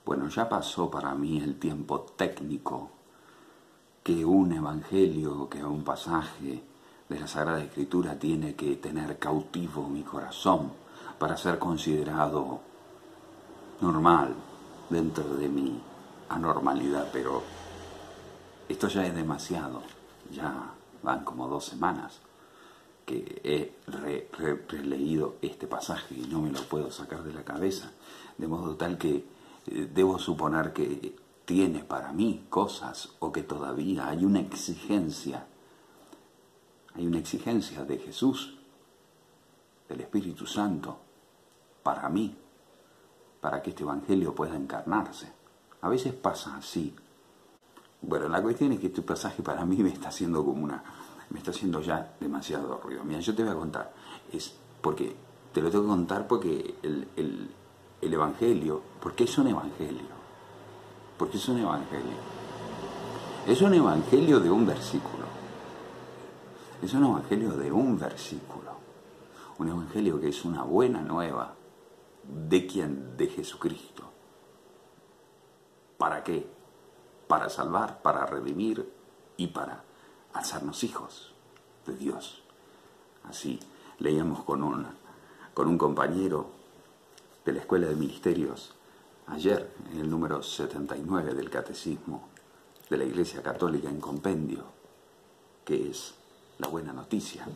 Bueno, ya pasó para mí el tiempo técnico que un evangelio, que un pasaje de la Sagrada Escritura tiene que tener cautivo mi corazón para ser considerado normal dentro de mi anormalidad, pero esto ya es demasiado. Ya van como 2 semanas que he releído este pasaje y no me lo puedo sacar de la cabeza, de modo tal que debo suponer que tiene para mí cosas, o que todavía hay una exigencia de Jesús, del Espíritu Santo, para mí, para que este evangelio pueda encarnarse. A veces pasa así. Bueno, la cuestión es que este pasaje para mí me está haciendo ya demasiado ruido. Mira, yo te voy a contar, te lo tengo que contar porque el evangelio, porque es un evangelio, es un evangelio de un versículo, un evangelio que es una buena nueva. ¿De quién? De Jesucristo. ¿Para qué? Para salvar, para redimir y para hacernos hijos de Dios. Así leíamos con un compañero de la Escuela de Ministerios ayer, en el número 79 del Catecismo de la Iglesia Católica en Compendio, que es la buena noticia.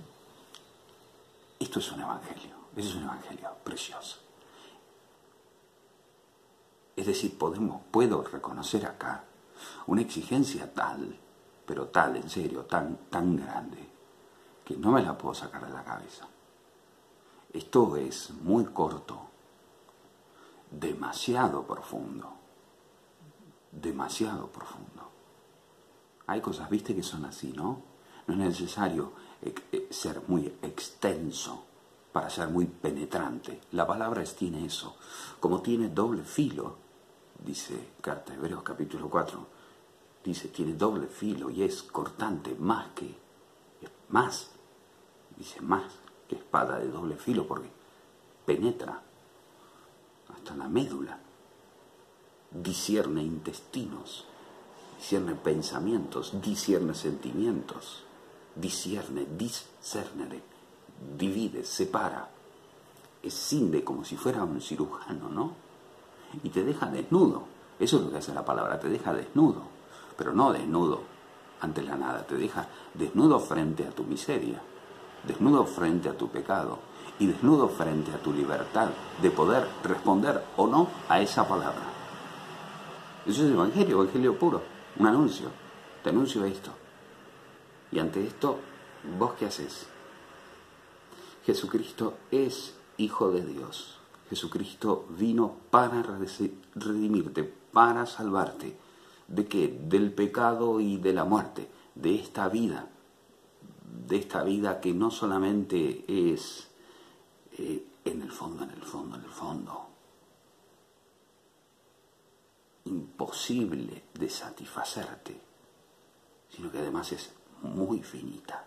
Esto es un evangelio precioso. Es decir, puedo reconocer acá una exigencia tal, pero tal, en serio, tan grande, que no me la puedo sacar de la cabeza. Esto es muy corto, demasiado profundo. Hay cosas, viste, que son así, ¿no? No es necesario ser muy extenso para ser muy penetrante. La palabra tiene eso. Como tiene doble filo, dice Carta de Hebreos capítulo 4, dice, tiene doble filo y es cortante más que espada de doble filo, porque penetra hasta la médula, discierne intestinos, discierne pensamientos, discierne sentimientos, discernere, divide, separa, escinde, como si fuera un cirujano, ¿no? Y te deja desnudo. Eso es lo que hace la palabra, te deja desnudo, pero no desnudo ante la nada, te deja desnudo frente a tu miseria, desnudo frente a tu pecado y desnudo frente a tu libertad de poder responder o no a esa palabra. Eso es evangelio puro, un anuncio. Te anuncio esto. Y ante esto, ¿vos qué haces? Jesucristo es Hijo de Dios. Jesucristo vino para redimirte, para salvarte. ¿De qué? Del pecado y de la muerte, de esta vida que no solamente es en el fondo, imposible de satisfacerte, sino que además es muy finita.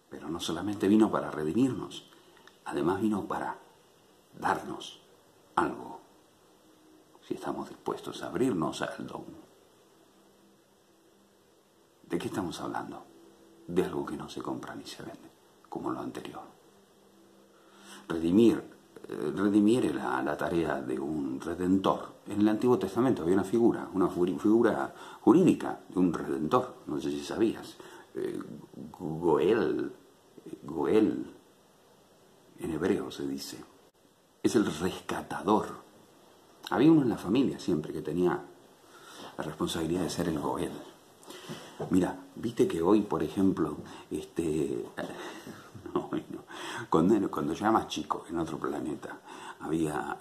Pero no solamente vino para redimirnos, además vino para darnos algo, si estamos dispuestos a abrirnos al don. ¿De qué estamos hablando? De algo que no se compra ni se vende, como lo anterior. Redimir era la tarea de un redentor. En el Antiguo Testamento había una figura jurídica de un redentor, no sé si sabías, Goel, en hebreo se dice, es el rescatador. Había uno en la familia siempre que tenía la responsabilidad de ser el Goel. Mira, viste que hoy, por ejemplo, cuando yo era más chico, en otro planeta,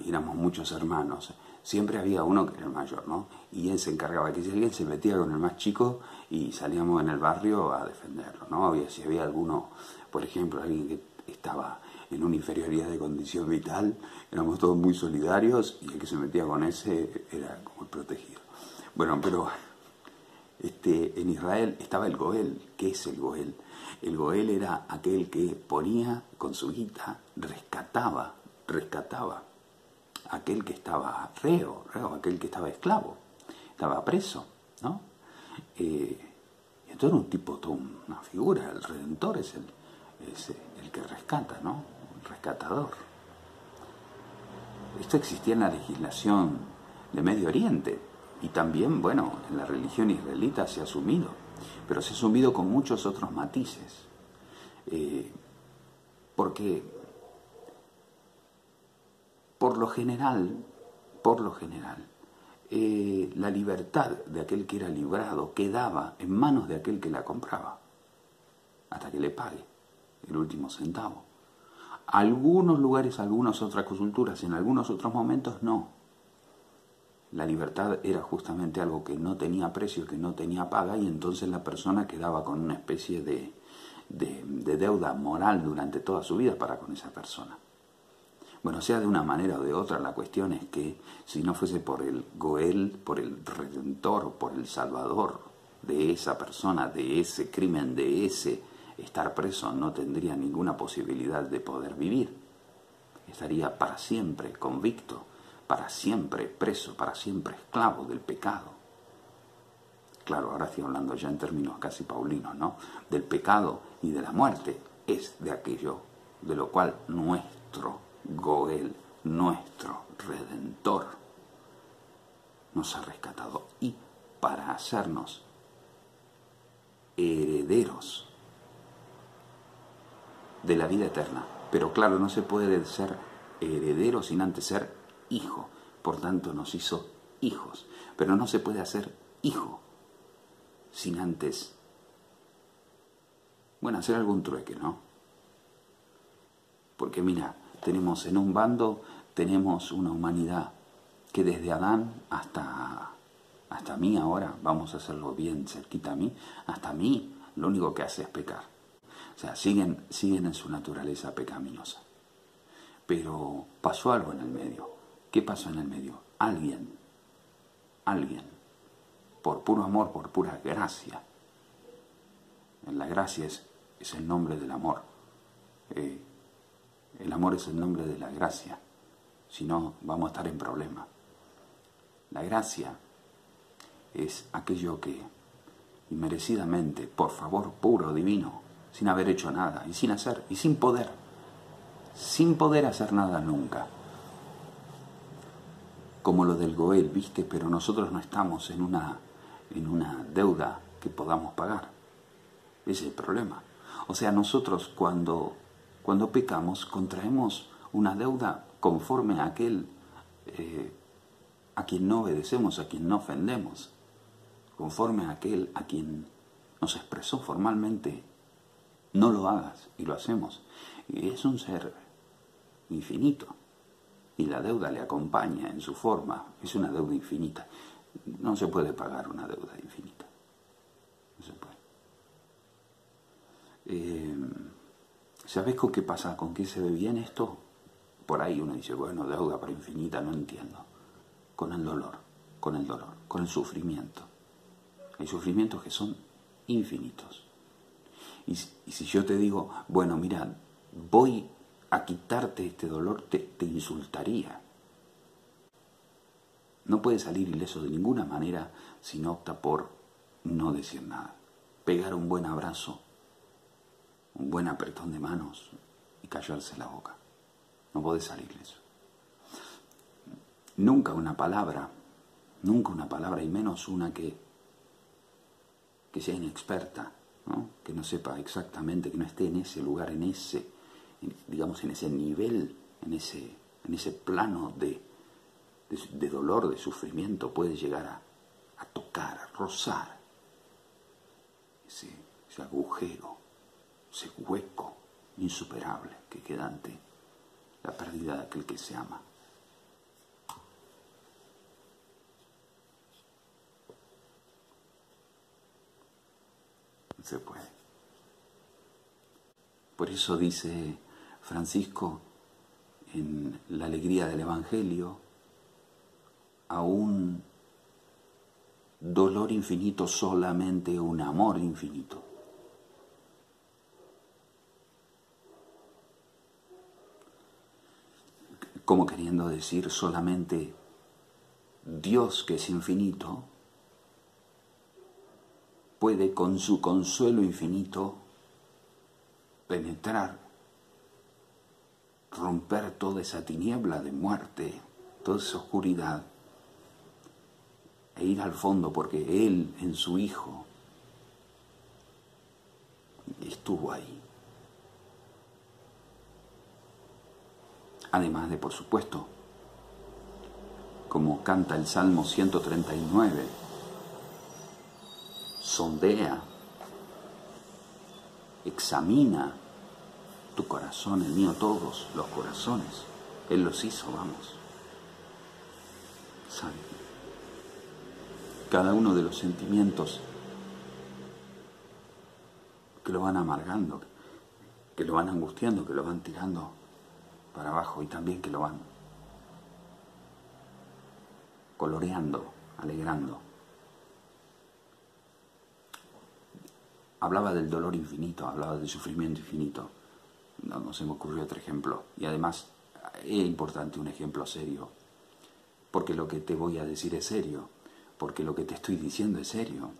éramos muchos hermanos, siempre había uno que era el mayor, ¿no? Y él se encargaba de que si alguien se metía con el más chico y salíamos en el barrio a defenderlo, ¿no? Si había alguno, por ejemplo, alguien que estaba en una inferioridad de condición vital, éramos todos muy solidarios y el que se metía con ese era como el protegido. Bueno, pero en Israel estaba el Goel. ¿Qué es el Goel? El Goel era aquel que ponía con su guita, rescataba aquel que estaba reo, aquel que estaba esclavo, estaba preso, ¿no? Entonces un tipo, toda una figura, el Redentor es el que rescata, ¿no? El rescatador. Esto existía en la legislación de Medio Oriente y también, bueno, en la religión israelita se ha asumido, pero se ha asumido con muchos otros matices. Porque por lo general, la libertad de aquel que era librado quedaba en manos de aquel que la compraba, hasta que le pague el último centavo. Algunos lugares, algunas otras culturas, en algunos otros momentos no. La libertad era justamente algo que no tenía precio, que no tenía paga, y entonces la persona quedaba con una especie de deuda moral durante toda su vida para con esa persona. Bueno, sea de una manera o de otra, la cuestión es que si no fuese por el Goel, por el Redentor, por el Salvador de esa persona, de ese crimen, de ese estar preso, no tendría ninguna posibilidad de poder vivir. Estaría para siempre convicto, para siempre preso, para siempre esclavo del pecado. Claro, ahora estoy hablando ya en términos casi paulinos, ¿no? Del pecado y de la muerte, es de aquello de lo cual nuestro Goel, nuestro Redentor, nos ha rescatado, y para hacernos herederos de la vida eterna. Pero claro, no se puede ser heredero sin antes ser hijo. Por tanto, nos hizo hijos. Pero no se puede hacer hijo sin antes, bueno, hacer algún trueque, ¿no? Porque mira, tenemos en un bando, tenemos una humanidad que desde Adán hasta mí ahora, vamos a hacerlo bien cerquita a mí, hasta mí lo único que hace es pecar. O sea, siguen en su naturaleza pecaminosa. Pero pasó algo en el medio. ¿Qué pasó en el medio? Alguien, por puro amor, por pura gracia. La gracia es el nombre del amor. El amor es el nombre de la gracia. Si no, vamos a estar en problemas. La gracia es aquello que inmerecidamente, por favor puro, divino, sin haber hecho nada, y sin hacer, y sin poder hacer nada nunca. Como lo del Goel, ¿viste? Pero nosotros no estamos en una deuda que podamos pagar. Ese es el problema. O sea, nosotros cuando pecamos, contraemos una deuda conforme a aquel a quien no obedecemos, a quien no ofendemos, conforme a aquel a quien nos expresó formalmente: no lo hagas, y lo hacemos. Y es un ser infinito, y la deuda le acompaña en su forma. Es una deuda infinita. No se puede pagar una deuda infinita. No se puede. ¿Sabés con qué pasa? ¿Con qué se ve bien esto? Por ahí uno dice, bueno, deuda para infinita, no entiendo. Con el dolor, con el sufrimiento. Hay sufrimientos que son infinitos. Y si yo te digo, bueno, mira, voy a quitarte este dolor, te insultaría. No puede salir ileso de ninguna manera si no opta por no decir nada. Pegar un buen abrazo, un buen apretón de manos y callarse la boca. No puede salir ileso. Nunca una palabra, y menos una que sea inexperta, ¿no? Que no sepa exactamente, que no esté en ese lugar, en ese nivel, en ese plano de dolor, de sufrimiento, puede llegar a tocar, a rozar ese agujero, ese hueco insuperable que queda ante la pérdida de aquel que se ama. No se puede. Por eso dice Francisco en la alegría del Evangelio: a un dolor infinito solamente un amor infinito. como queriendo decir solamente Dios, que es infinito, puede con su consuelo infinito penetrar, romper toda esa tiniebla de muerte, toda esa oscuridad, e ir al fondo, porque Él en su Hijo estuvo ahí. Además de, por supuesto, como canta el Salmo 139, sondea, examina tu corazón, el mío, todos los corazones. Él los hizo, vamos. ¿Sabe? Cada uno de los sentimientos que lo van amargando, que lo van angustiando, que lo van tirando para abajo y también que lo van coloreando, alegrando. Hablaba del dolor infinito, hablaba del sufrimiento infinito. No se me ocurrió otro ejemplo. Y además es importante un ejemplo serio, porque lo que te voy a decir es serio, porque lo que te estoy diciendo es serio,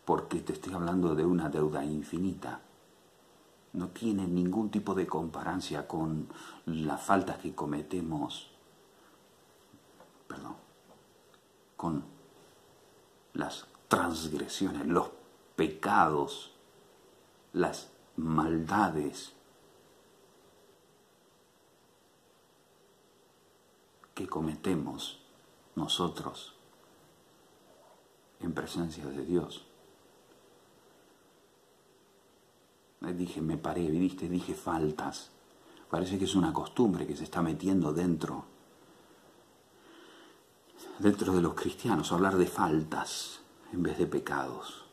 porque te estoy hablando de una deuda infinita. No tiene ningún tipo de comparancia con las faltas que cometemos, con las transgresiones, los pecados, las maldades que cometemos nosotros en presencia de Dios. Me paré, dije faltas. Parece que es una costumbre que se está metiendo dentro de los cristianos, hablar de faltas en vez de pecados.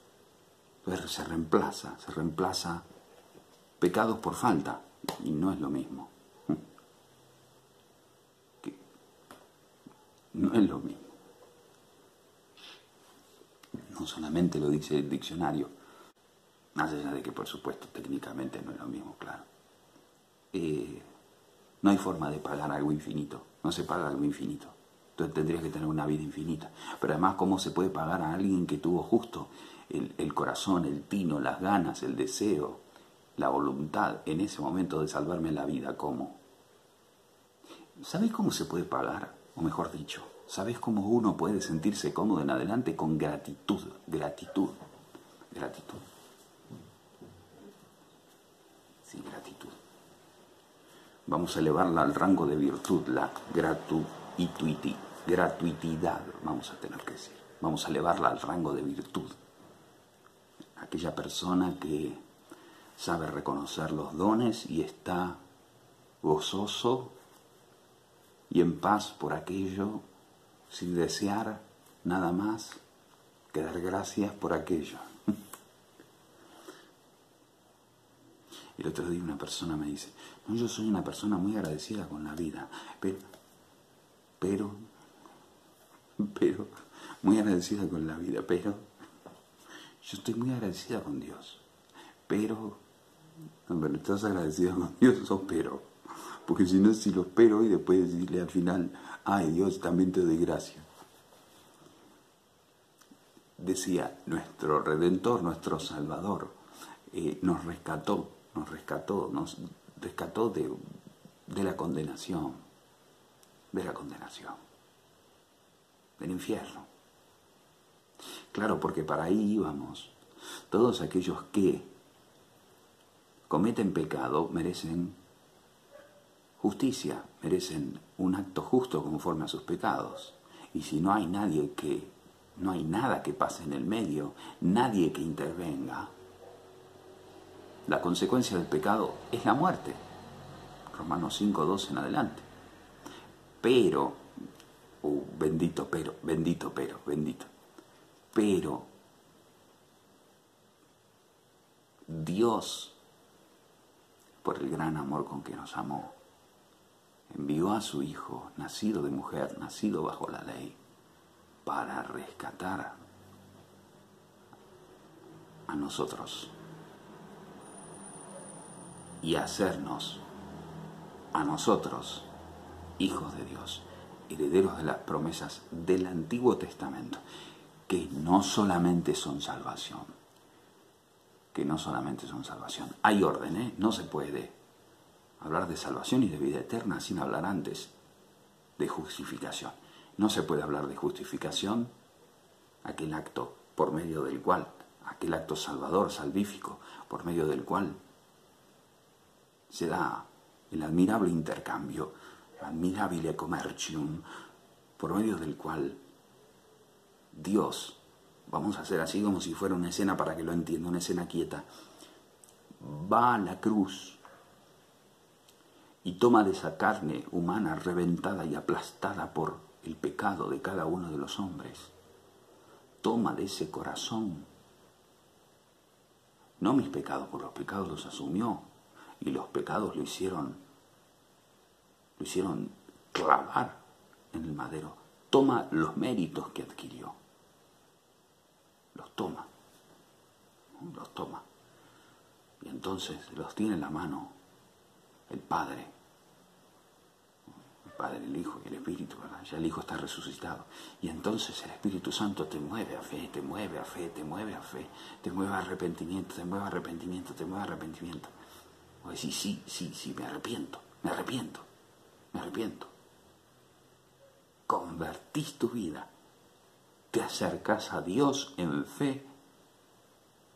Entonces se reemplaza pecados por falta, y no es lo mismo. No es lo mismo. No solamente lo dice el diccionario, más allá de que, por supuesto, técnicamente no es lo mismo, claro. No hay forma de pagar algo infinito, no se paga algo infinito. Entonces tendrías que tener una vida infinita. Pero además, ¿cómo se puede pagar a alguien que tuvo justo el corazón, el tino, las ganas, el deseo, la voluntad en ese momento de salvarme la vida? ¿Cómo? ¿Sabes cómo se puede pagar? O mejor dicho, ¿sabes cómo uno puede sentirse cómodo en adelante? Con gratitud. Sí, gratitud. Vamos a elevarla al rango de virtud, la gratuidad, vamos a tener que decir. Vamos a elevarla al rango de virtud. Aquella persona que sabe reconocer los dones y está gozoso y en paz por aquello, sin desear nada más que dar gracias por aquello. El otro día una persona me dice, no, yo soy una persona muy agradecida con la vida, pero, muy agradecida con la vida, pero, yo estoy muy agradecida con Dios, pero estás agradecida con Dios o pero, porque si no, si los pero y después decirle al final, ay Dios, también te doy gracias. Decía, nuestro Redentor, nuestro Salvador, nos rescató de la condenación, del infierno. Claro, porque para ahí íbamos. Todos aquellos que cometen pecado merecen justicia, merecen un acto justo conforme a sus pecados. Y si no hay nada que pase en el medio, nadie que intervenga, la consecuencia del pecado es la muerte. Romanos 5:12 en adelante. Pero, bendito, Dios, por el gran amor con que nos amó, envió a su Hijo, nacido de mujer, nacido bajo la ley, para rescatar a nosotros y hacernos a nosotros hijos de Dios, herederos de las promesas del Antiguo Testamento, que no solamente son salvación, Hay orden, ¿eh? No se puede hablar de salvación y de vida eterna sin hablar antes de justificación. No se puede hablar de justificación, aquel acto por medio del cual, aquel acto salvador, salvífico, por medio del cual se da el admirable intercambio, admirabile commercium, por medio del cual Dios, vamos a hacer así como si fuera una escena para que lo entienda, una escena quieta, va a la cruz y toma de esa carne humana reventada y aplastada por el pecado de cada uno de los hombres. Toma de ese corazón, no mis pecados, por los pecados los asumió, y los pecados lo hicieron clavar en el madero. Toma los méritos que adquirió, los toma, y entonces los tiene en la mano el Padre, el Hijo y el Espíritu, ¿verdad? Ya el Hijo está resucitado. Y entonces el Espíritu Santo te mueve a fe, te mueve a arrepentimiento. O decir, sí, me arrepiento. Convertís tu vida, te acercás a Dios en fe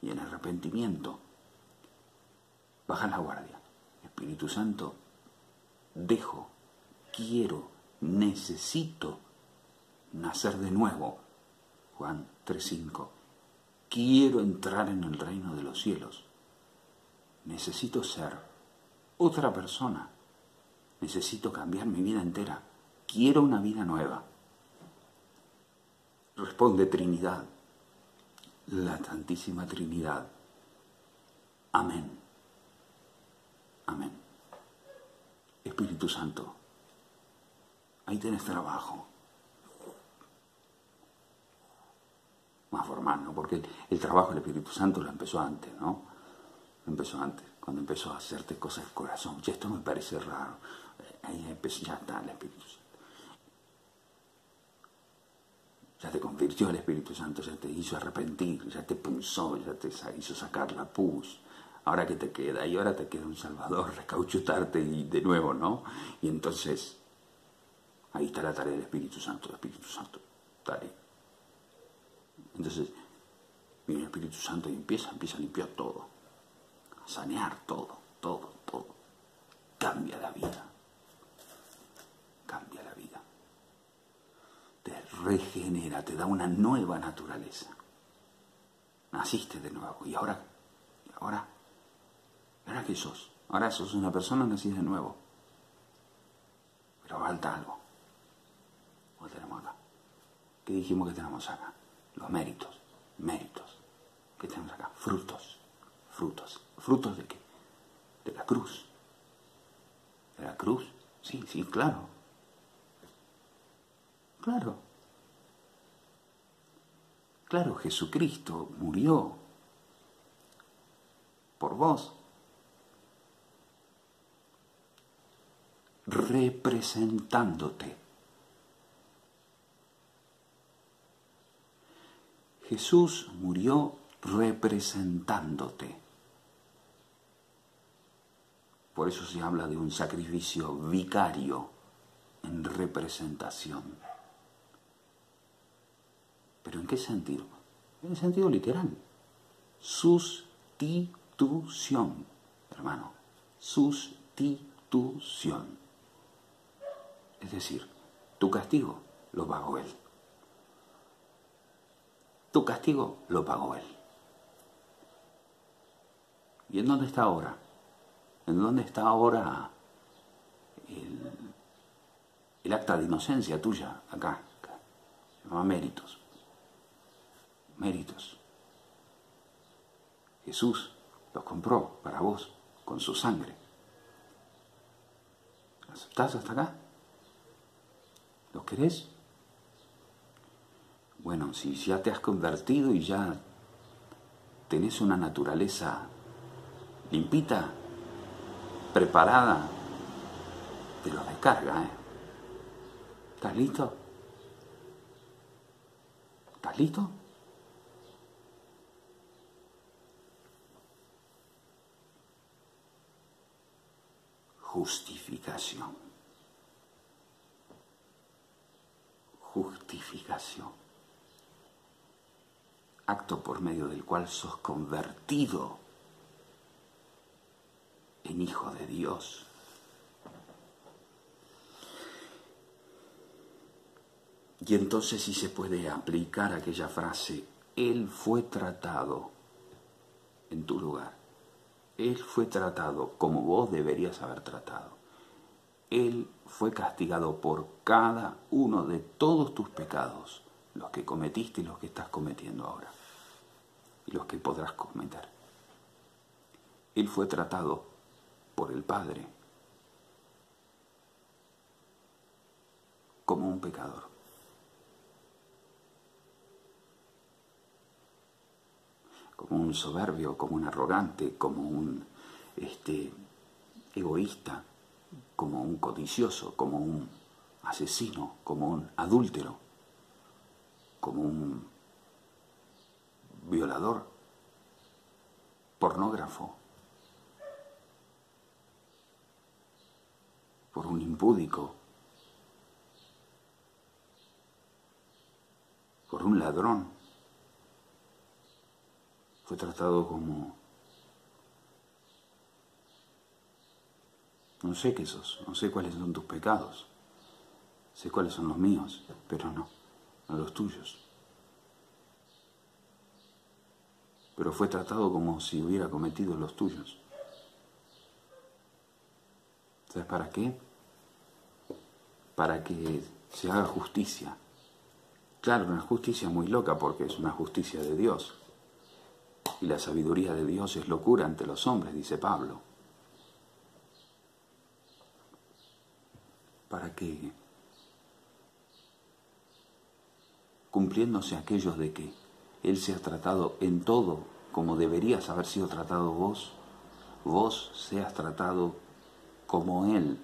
y en arrepentimiento. Bajas la guardia. Espíritu Santo, quiero, necesito nacer de nuevo. Juan 3:5. Quiero entrar en el reino de los cielos. Necesito ser otra persona. Necesito cambiar mi vida entera. Quiero una vida nueva. Responde Trinidad, la Santísima Trinidad. Amén. Amén. Espíritu Santo, ahí tenés trabajo. Más formal, ¿no? Porque el trabajo del Espíritu Santo lo empezó antes, ¿no? Cuando empezó a hacerte cosas del corazón. Ya esto me parece raro. Ahí empezó, ya está el Espíritu Santo. Ya te convirtió el Espíritu Santo, ya te hizo arrepentir, ya te punzó, ya te hizo sacar la pus. Ahora, ¿qué te queda? Y ahora te queda un Salvador, recauchutarte y de nuevo, ¿no? Y entonces, ahí está la tarea del Espíritu Santo, tarea. Entonces, viene el Espíritu Santo y empieza a limpiar todo, a sanear todo. Cambia la vida. Te regenera, te da una nueva naturaleza. Naciste de nuevo. ¿Y ahora qué sos? Ahora sos una persona nacida de nuevo. Pero falta algo. ¿Qué tenemos acá? ¿Qué dijimos que tenemos acá? Los méritos. ¿Qué tenemos acá? Frutos. ¿Frutos de qué? De la cruz. ¿De la cruz? Sí, claro. Claro, Jesucristo murió por vos, representándote. Jesús murió representándote. Por eso se habla de un sacrificio vicario en representación. ¿Pero en qué sentido? En el sentido literal. Sustitución, hermano. Sustitución. Es decir, tu castigo lo pagó Él. ¿Y en dónde está ahora? ¿En dónde está ahora el acta de inocencia tuya? Acá. Se llama méritos. Jesús los compró para vos con su sangre. ¿Aceptás hasta acá? ¿Los querés? Bueno, si ya te has convertido y ya tenés una naturaleza limpita, preparada, te los descarga, ¿Estás listo? ¿Estás listo? Justificación. Justificación. Acto por medio del cual sos convertido en hijo de Dios. Y entonces sí se puede aplicar aquella frase: Él fue tratado en tu lugar. Él fue tratado como vos deberías haber tratado. Él fue castigado por cada uno de todos tus pecados, los que cometiste y los que estás cometiendo ahora, y los que podrás cometer. Él fue tratado por el Padre como un pecador. Como un soberbio, como un arrogante, como un egoísta, como un codicioso, como un asesino, como un adúltero, como un violador, pornógrafo, por un impúdico, por un ladrón. Fue tratado como... No sé qué sos, no sé cuáles son tus pecados, sé cuáles son los míos, pero no los tuyos. Pero fue tratado como si hubiera cometido los tuyos. ¿Sabes para qué? Para que se haga justicia. Claro, una justicia muy loca porque es una justicia de Dios. Y la sabiduría de Dios es locura ante los hombres, dice Pablo. Para que, cumpliéndose aquellos de que Él sea tratado en todo como deberías haber sido tratado vos, vos seas tratado como Él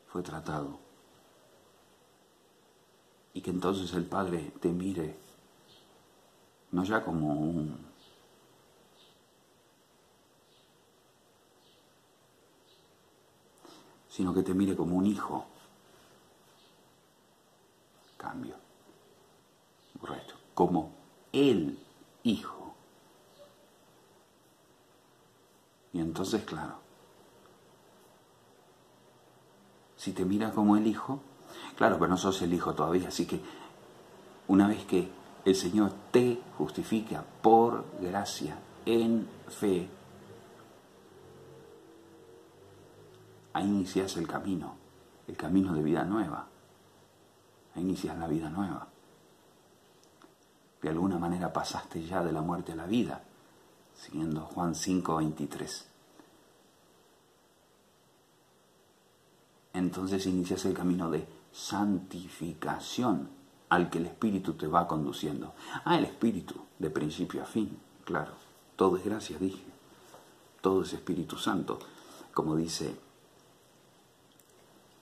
fue tratado. Y que entonces el Padre te mire no ya como un sino que te mire como un hijo. Cambio. Correcto. Como el hijo. Y entonces, claro, si te mira como el hijo, claro, pero no sos el hijo todavía, así que una vez que el Señor te justifica por gracia, en fe, ahí inicias el camino de vida nueva. Ahí inicias la vida nueva. De alguna manera pasaste ya de la muerte a la vida, siguiendo Juan 5:23. Entonces inicias el camino de santificación al que el Espíritu te va conduciendo. El Espíritu, de principio a fin, claro. Todo es gracia, dije. Todo es Espíritu Santo. Como dice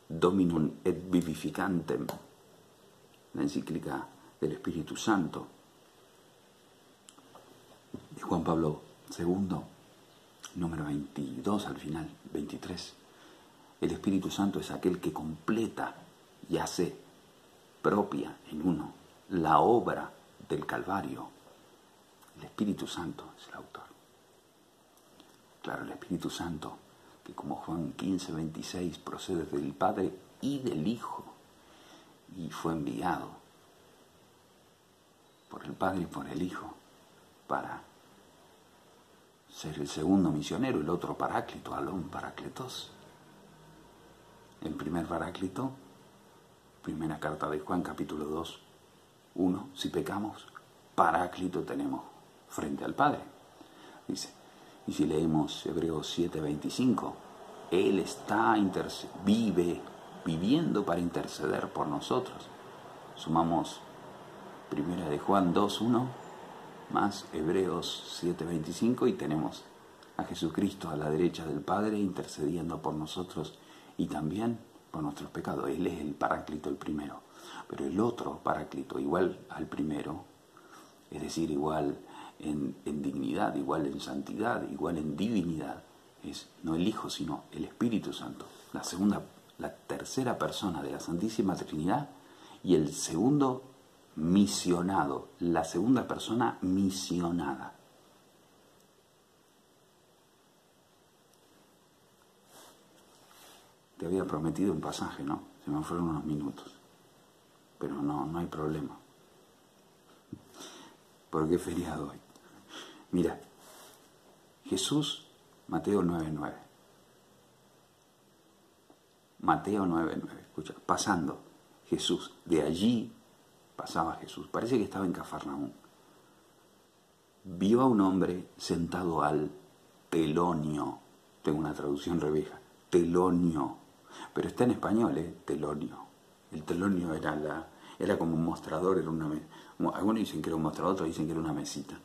Dominum et Vivificantem, la encíclica del Espíritu Santo de Juan Pablo II, número 22 al final, 23. El Espíritu Santo es aquel que completa y hace propia en uno la obra del Calvario. El Espíritu Santo es el autor. Claro, el Espíritu Santo, que como Juan 15:26 procede del Padre y del Hijo, y fue enviado por el Padre y por el Hijo para ser el segundo misionero, el otro paráclito, alón parácletos. El primer paráclito, primera carta de Juan, capítulo 2, 1, si pecamos, paráclito tenemos frente al Padre. Dice, y si leemos Hebreos 7:25, Él está viviendo para interceder por nosotros. Sumamos primera de Juan 2:1 más Hebreos 7:25 y tenemos a Jesucristo a la derecha del Padre intercediendo por nosotros y también por nuestros pecados. Él es el Paráclito, el primero. Pero el otro Paráclito, igual al primero, es decir, igual en dignidad, igual en santidad, igual en divinidad, es no el Hijo, sino el Espíritu Santo. La tercera persona de la Santísima Trinidad y el segundo misionado, la segunda persona misionada. Te había prometido un pasaje, ¿no? Se me fueron unos minutos. Pero no hay problema. Porque es feriado hoy. Mira, Jesús, Mateo 9:9. Mateo 9:9. Escucha, pasando Jesús, de allí pasaba Jesús. Parece que estaba en Cafarnaúm. Vio a un hombre sentado al telonio. Tengo una traducción revieja. Telonio. Pero está en español, telonio. El telonio era como un mostrador, era una algunos dicen que era un mostrador, otros dicen que era una mesita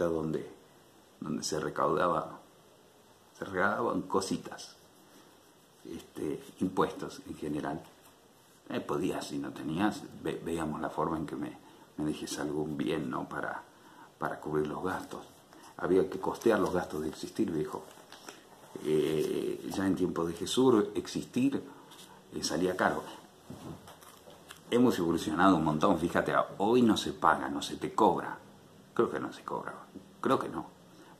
donde se recaudaban cositas, impuestos en general. Podías, si no tenías, veíamos la forma en que me dejes algún bien, ¿no? para cubrir los gastos. Había que costear los gastos de existir, viejo. Ya en tiempos de Jesús existir salía caro. Hemos evolucionado un montón, fíjate, hoy no se paga, no se te cobra. Creo que no se cobra, creo que no,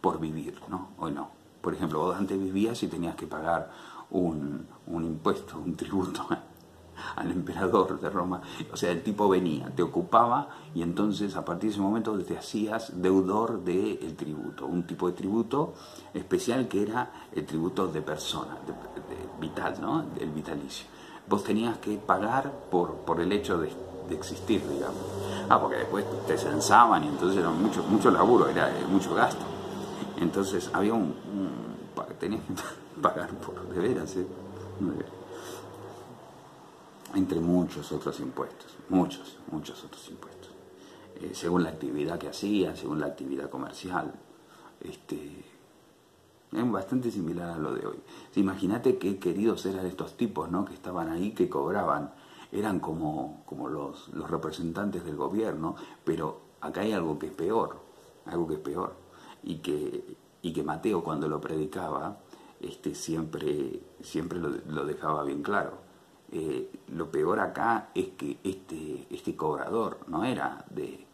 por vivir, ¿no? Hoy no. Por ejemplo, vos antes vivías y tenías que pagar un impuesto, un tributo al emperador de Roma. O sea, el tipo venía, te ocupaba y entonces a partir de ese momento te hacías deudor del tributo. Un tipo de tributo especial que era el tributo de persona, vital, ¿no? El vitalicio. Vos tenías que pagar por el hecho de existir, digamos. Porque después te censaban y entonces era mucho laburo, era mucho gasto. Entonces había tenías que pagar por de veras, entre muchos otros impuestos, muchos otros impuestos, según la actividad que hacían, según la actividad comercial. Es bastante similar a lo de hoy. Imagínate qué queridos eran estos tipos, ¿no? Que estaban ahí, que cobraban, eran como los representantes del gobierno, pero acá hay algo que es peor, y que Mateo, cuando lo predicaba, siempre lo dejaba bien claro. Lo peor acá es que este cobrador no era de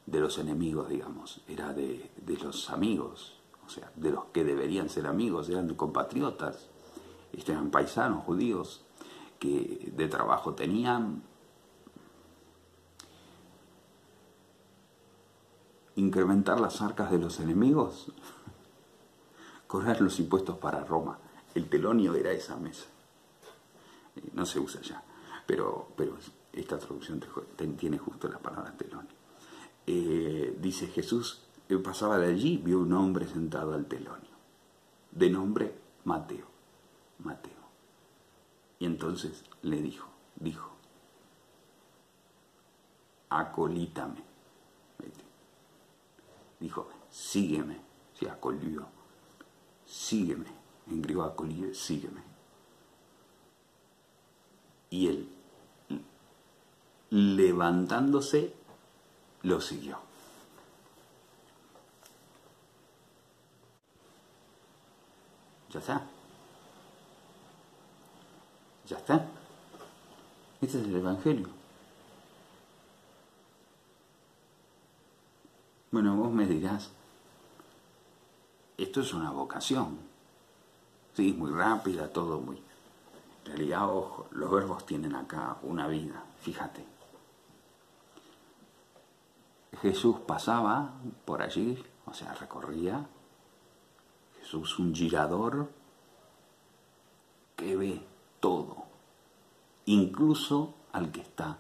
los enemigos, digamos, era de los amigos, o sea, de los que deberían ser amigos, eran de compatriotas, eran paisanos judíos que de trabajo tenían. Incrementar las arcas de los enemigos, cobrar los impuestos para Roma. El telonio era esa mesa. No se usa ya, pero esta traducción tiene justo la palabra telonio. Dice Jesús, pasaba de allí, vio un hombre sentado al telonio, de nombre Mateo. Y entonces le dijo, acolítame. Dijo, sígueme, acolió, sígueme, en griego acolí, sígueme. Y él, levantándose, lo siguió. Ya está. Este es el Evangelio. Bueno, vos me dirás, esto es una vocación. Sí, muy rápida, todo muy... En realidad, ojo, los verbos tienen acá una vida, fíjate. Jesús pasaba por allí, o sea, recorría. Jesús, un girador que ve todo, incluso al que está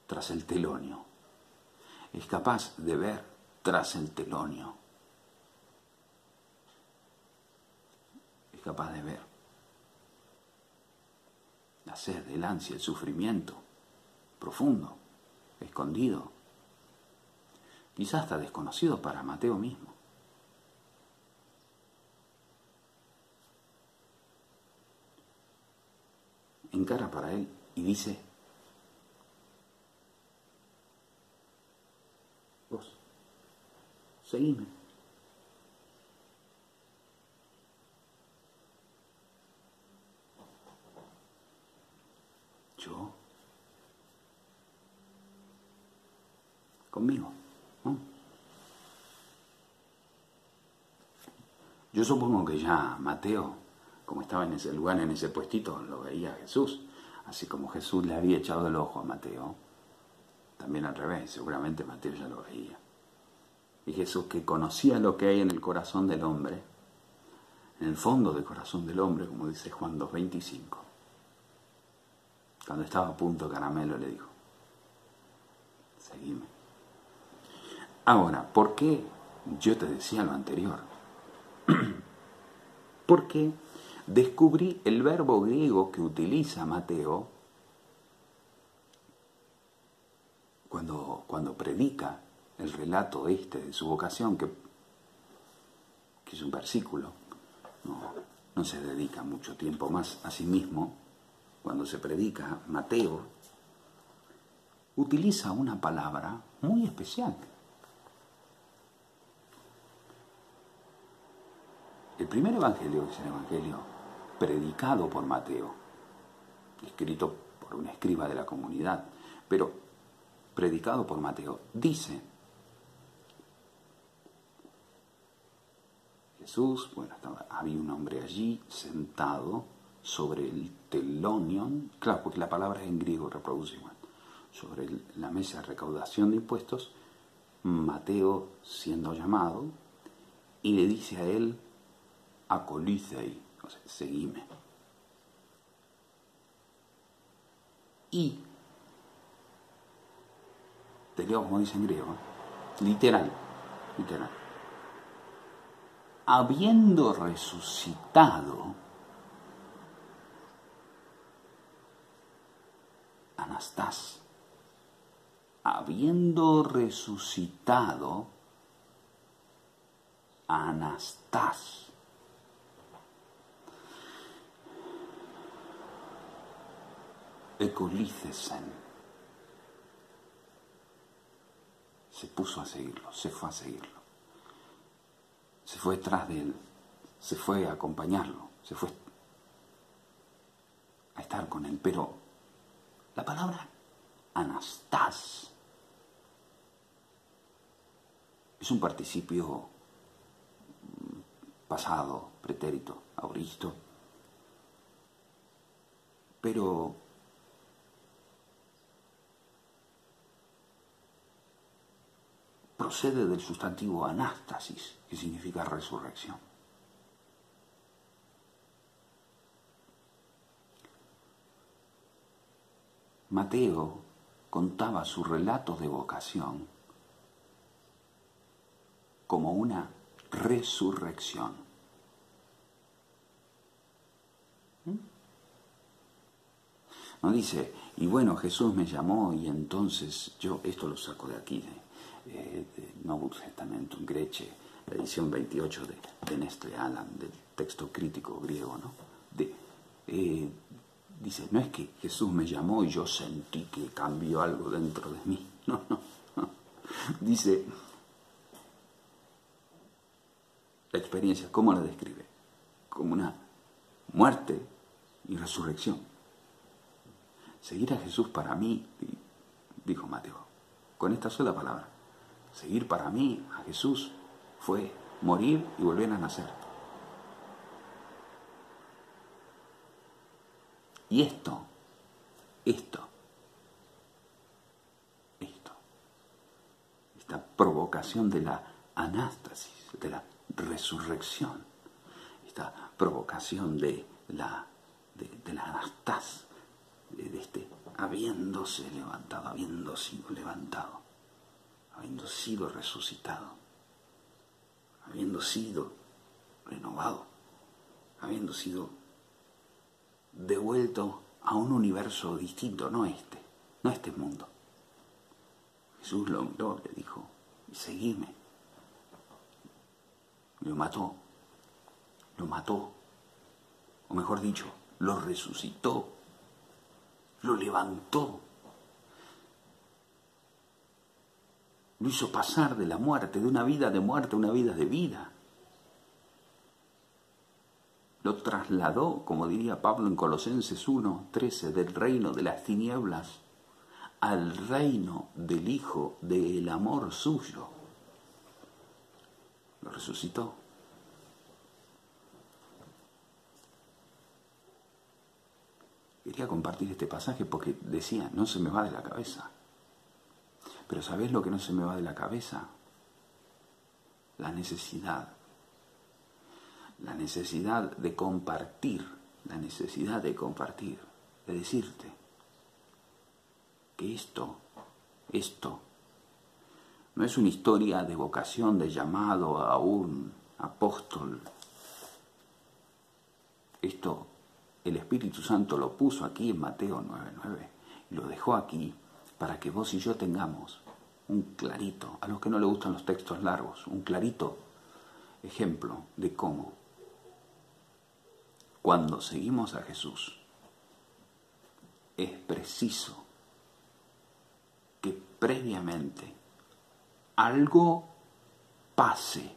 tras el telonio. Es capaz de ver tras el telonio. Es capaz de ver la sed, el ansia, el sufrimiento profundo, escondido, quizás hasta desconocido para Mateo mismo. encara para él y dice: vos, seguime. Yo, conmigo, ¿no? Yo supongo que ya Mateo, como estaba en ese lugar, en ese puestito, lo veía a Jesús. Así como Jesús le había echado el ojo a Mateo, también al revés, seguramente Mateo ya lo veía. Y Jesús, que conocía lo que hay en el corazón del hombre, en el fondo del corazón del hombre, como dice Juan 2:25, cuando estaba a punto Caramelo le dijo: seguime. Ahora, ¿por qué yo te decía lo anterior? Porque descubrí el verbo griego que utiliza Mateo cuando predica el relato de su vocación, que es un versículo. No se dedica mucho tiempo más a sí mismo. Cuando se predica, Mateo utiliza una palabra muy especial. El primer evangelio es el evangelio predicado por Mateo, escrito por un escriba de la comunidad, pero predicado por Mateo. Dice: Jesús, había un hombre allí sentado sobre el telonion, claro, porque la palabra en griego reproduce igual, sobre la mesa de recaudación de impuestos, Mateo siendo llamado, y le dice a él: acolícei, o sea, seguime. Y, te leo como dice en griego, literal, habiendo resucitado, Anastás, habiendo resucitado, Anastás. Ecolícesen. Se puso a seguirlo, se fue a seguirlo. Se fue detrás de él, se fue a acompañarlo, se fue a estar con él. Pero la palabra Anastás es un participio pasado, pretérito, auristo, pero procede del sustantivo anástasis, que significa resurrección. Mateo contaba su relato de vocación como una resurrección. No dice: y bueno, Jesús me llamó y entonces yo, esto lo saco de aquí, de Novus Testamentum Grece, la edición 28 de Nestle Aland, del texto crítico griego, ¿no? Dice: no es que Jesús me llamó y yo sentí que cambió algo dentro de mí. No. Dice, la experiencia, ¿cómo la describe? Como una muerte y resurrección. Seguir a Jesús para mí, dijo Mateo, con esta sola palabra, seguir para mí a Jesús fue morir y volver a nacer. Y esta provocación de la anástasis, de la resurrección, esta provocación de la anastas, de este habiéndose levantado, habiendo sido levantado, habiendo sido resucitado, habiendo sido renovado, habiendo sido devuelto a un universo distinto, no este mundo. Jesús lo miró, le dijo: seguime. Lo mató, o mejor dicho, lo resucitó lo levantó, lo hizo pasar de la muerte, de una vida de muerte a una vida de vida. Lo trasladó, como diría Pablo en Colosenses 1:13, del reino de las tinieblas al reino del Hijo del amor suyo. Lo resucitó. Quería compartir este pasaje porque decía, no se me va de la cabeza. Pero ¿sabés lo que no se me va de la cabeza? La necesidad. La necesidad de compartir. La necesidad de compartir. De decirte que esto no es una historia de vocación, de llamado a un apóstol. Esto el Espíritu Santo lo puso aquí en Mateo 9:9 y lo dejó aquí para que vos y yo tengamos un clarito, a los que no les gustan los textos largos, un clarito ejemplo de cómo cuando seguimos a Jesús es preciso que previamente algo pase,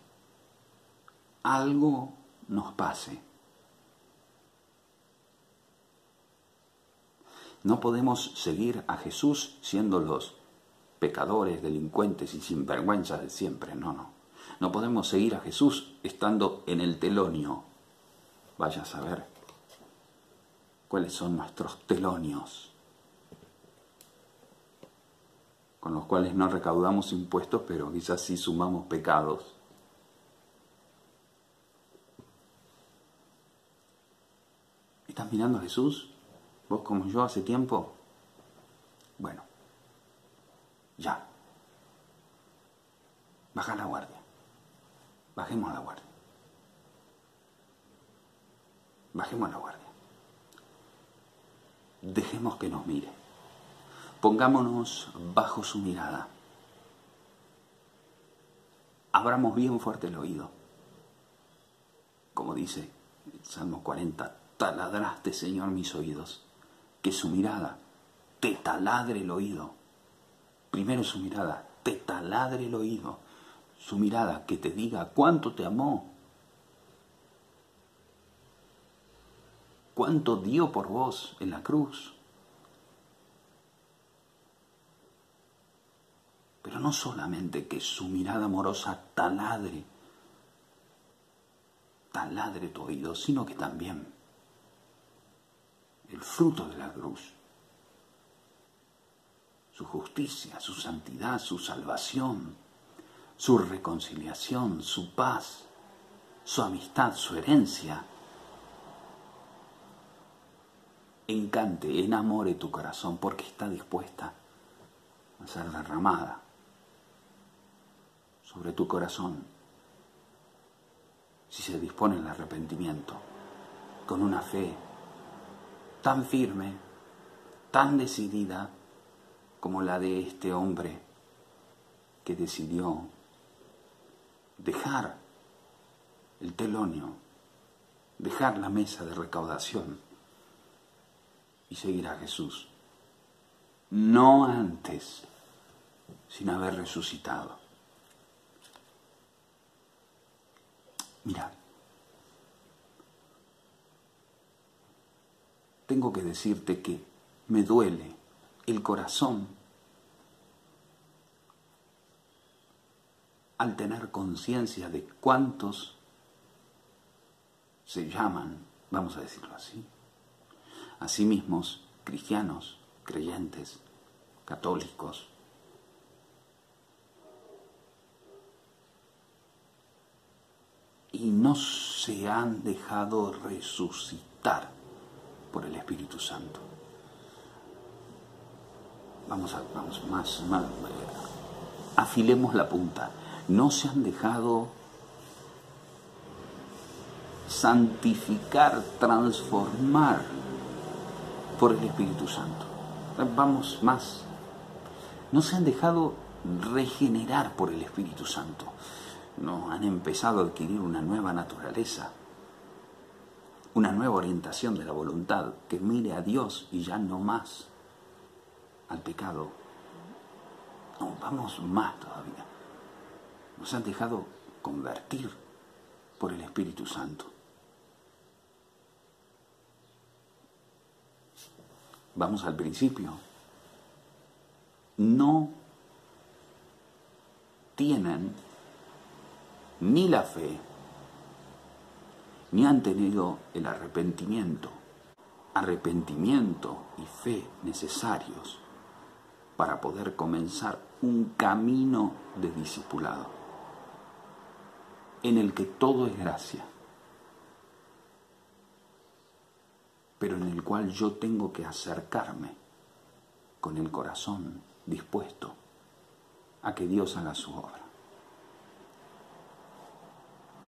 algo nos pase. No podemos seguir a Jesús siendo los pecadores, delincuentes y sinvergüenzas de siempre, no. No podemos seguir a Jesús estando en el telonio. Vaya a saber cuáles son nuestros telonios, con los cuales no recaudamos impuestos, pero quizás sí sumamos pecados. ¿Estás mirando a Jesús? ¿Vos como yo hace tiempo? Bueno, ya. Baja la guardia. Bajemos la guardia. Bajemos la guardia. Dejemos que nos mire. Pongámonos bajo su mirada. Abramos bien fuerte el oído. Como dice el Salmo 40, taladraste, Señor, mis oídos. Que su mirada te taladre el oído. Primero su mirada te taladre el oído. Su mirada que te diga cuánto te amó. Cuánto dio por vos en la cruz. Pero no solamente que su mirada amorosa taladre tu oído, sino que también el fruto de la cruz, su justicia, su santidad, su salvación, su reconciliación, su paz, su amistad, su herencia, encante, enamore tu corazón porque está dispuesta a ser derramada sobre tu corazón si se dispone el arrepentimiento con una fe tan firme, tan decidida como la de este hombre que decidió dejar el telonio, dejar la mesa de recaudación y seguir a Jesús. No antes, sin haber resucitado. Mira, tengo que decirte que me duele el corazón al tener conciencia de cuántos se llaman, vamos a decirlo así, a sí mismos cristianos, creyentes, católicos, y no se han dejado resucitar por el Espíritu Santo. Vamos más, afilemos la punta. No se han dejado santificar, transformar por el Espíritu Santo. Vamos más. No se han dejado regenerar por el Espíritu Santo. No han empezado a adquirir una nueva naturaleza, una nueva orientación de la voluntad que mire a Dios y ya no más al pecado. No, vamos más todavía. Nos han dejado convertir por el Espíritu Santo. Vamos al principio. No tienen ni la fe, ni han tenido el arrepentimiento y fe necesarios para poder comenzar un camino de discipulado en el que todo es gracia, pero en el cual yo tengo que acercarme con el corazón dispuesto a que Dios haga su obra.